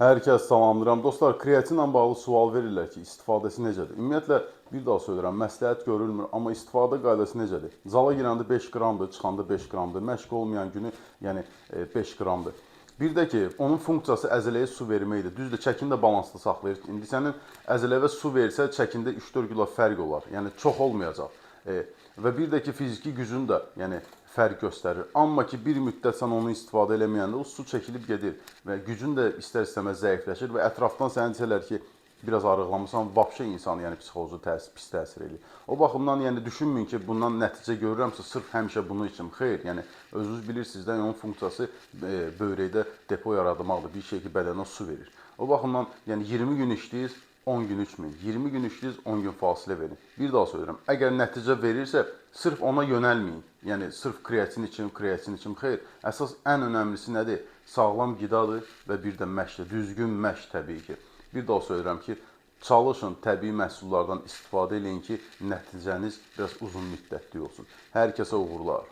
Hər kəs salamlayıram. Dostlar, kreatinlə bağlı sual verirlər ki, istifadəsi necədir? Ümumiyyətlə, bir daha söylürəm, məsləhət görülmür, amma istifadə qaydası necədir? Zala girəndə 5 qramdır, çıxanda 5 qramdır, məşq olmayan günü, yəni 5 qramdır. Bir də ki, onun funksiyası əzələyə su verməkdir. Düzdür, çəkini də balanslı saxlayır. İndi sənin əzələyə su versə, çəkində 3-4 kilo fərq olar. Yəni çox olmayacaq. Və bir də ki, fiziki gücün də fərq göstərir. Amma ki, bir müddət sən onu istifadə eləməyəndə o su çəkilib gedir və gücün də istər-istəməz zəifləşir və ətrafdan səni desələr ki, biraz arıqlamısan, vapşe insanı, yəni psixoloji pis təsir edir. O baxımdan yəni düşünməyin ki, bundan nəticə görürəmsə sırf həmişə bunu için. Xeyr, yəni özünüz bilirsiniz də, onun funksiyası böyrəkdə depo yaratmaqdır. Bir şey ki, bədənə su verir. O baxımdan yəni 20 gün işləyir, 10 gün içməyin. 20 gün işləyiz, 10 gün fasilə verin. Bir daha söylürəm, əgər nəticə verirsə, sırf ona yönəlməyin. Yəni, sırf kreatin için xeyr. Əsas ən önəmlisi nədir? Sağlam qidadır və bir də məşqdir. Düzgün məşq təbii ki. Bir daha söylürəm ki, çalışın, təbii məhsullardan istifadə eləyin ki, nəticəniz biraz uzun müddətli olsun. Hər kəsə uğurlar.